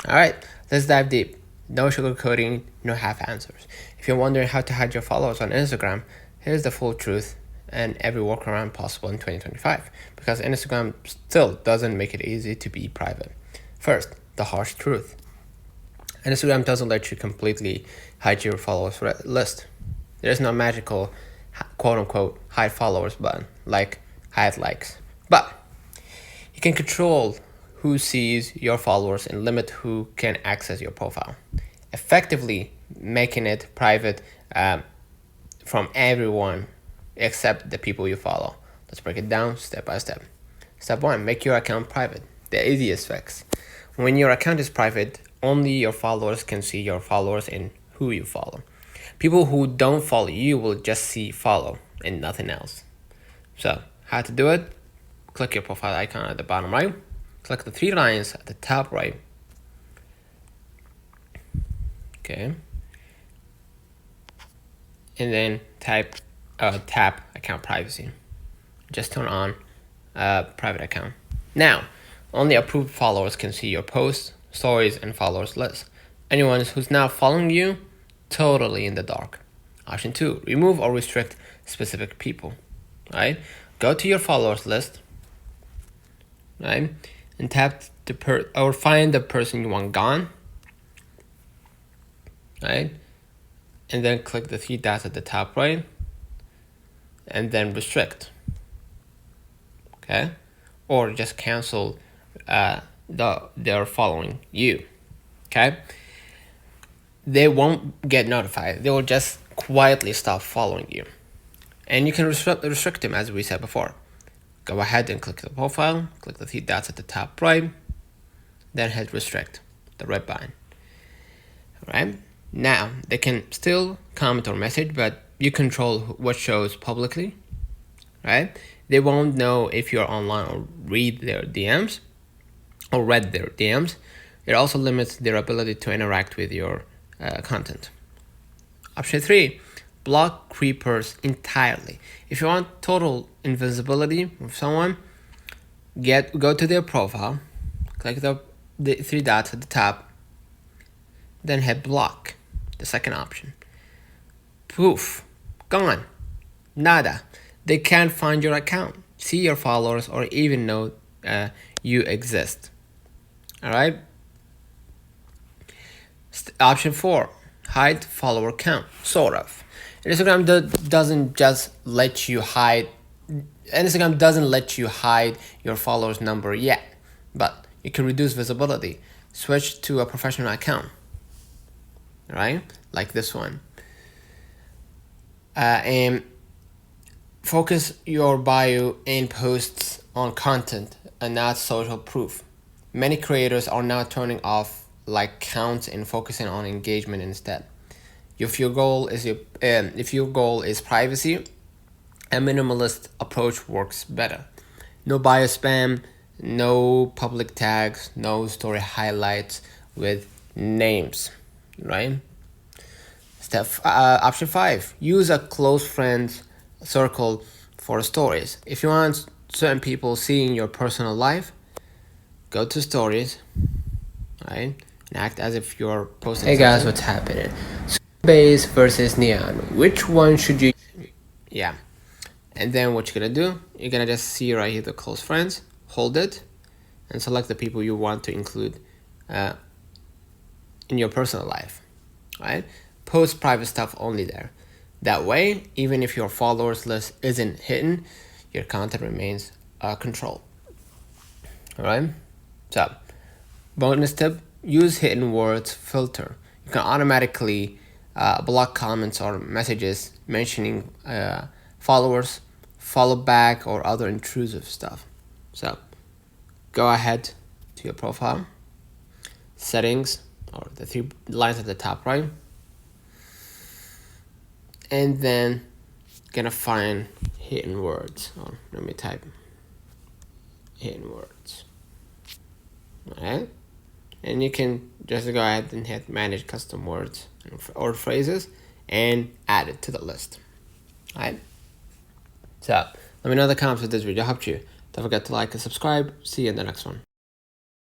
Alright, let's dive deep. No sugarcoating, no half answers. If you're wondering how to hide your followers on Instagram, here's the full truth and every workaround possible in 2025, because Instagram still doesn't make it easy to be private. First, the harsh truth. Instagram doesn't let you completely hide your followers list. There's no magical quote unquote hide followers button like hide likes. But you can control who sees your followers and limit who can access your profile, effectively making it private from everyone except the people you follow. Let's break it down step by step. Step 1, make your account private. The easiest fix. When your account is private, only your followers can see your followers and who you follow. People who don't follow you will just see follow and nothing else. So, how to do it? Click your profile icon at the bottom right. Click the 3 lines at the top right. Okay. And then tap account privacy. Just turn on private account. Now, only approved followers can see your posts, stories, and followers list. Anyone who's not following you, totally in the dark. Option 2, remove or restrict specific people. Right? Go to your followers list, right? And tap or find the person you want gone, right? And then click the 3 dots at the top right, and then restrict. Okay? Or just cancel they're following you. Okay? They won't get notified. They will just quietly stop following you. And you can restrict them as we said before. Go ahead and click the profile, click the 3 dots at the top right, then hit restrict, the red button. Alright? Now, they can still comment or message, but you control what shows publicly. Right? They won't know if you're online or read their DMs or read their DMs. It also limits their ability to interact with your content. Option 3, block creepers entirely. If you want total invisibility of someone, go to their profile, click the 3 dots at the top, then hit block, the second option. Poof, gone, nada. They can't find your account, see your followers, or even know you exist. Alright? Option 4, hide follower count, sort of. Instagram doesn't just let you hide. Instagram doesn't let you hide your followers number yet, but you can reduce visibility. Switch to a professional account, right? Like this one. And focus your bio and posts on content and not social proof. Many creators are now turning off like counts and focusing on engagement instead. If your goal is privacy, a minimalist approach works better. No bio spam, no public tags, no story highlights with names, right? Option 5, use a close friends circle for stories. If you want certain people seeing your personal life, go to stories, right? And act as if you're posting. Hey guys, what's happening? Base versus neon. Which one should you? Yeah. And then what you're gonna do? You're gonna just see right here the close friends. Hold it, and select the people you want to include in your personal life. Right? Post private stuff only there. That way, even if your followers list isn't hidden, your content remains controlled. Alright? So, bonus tip, use hidden words filter. You can automatically block comments or messages mentioning followers, follow back, or other intrusive stuff. So, go ahead to your profile, settings, or the 3 lines at the top right, and then gonna find hidden words. Oh, let me type hidden words. Alright, and you can just go ahead and hit manage custom words or phrases and add it to the list. Alright, so let me know in the comments if this video helped you. Don't forget to like and subscribe. See you in the next one.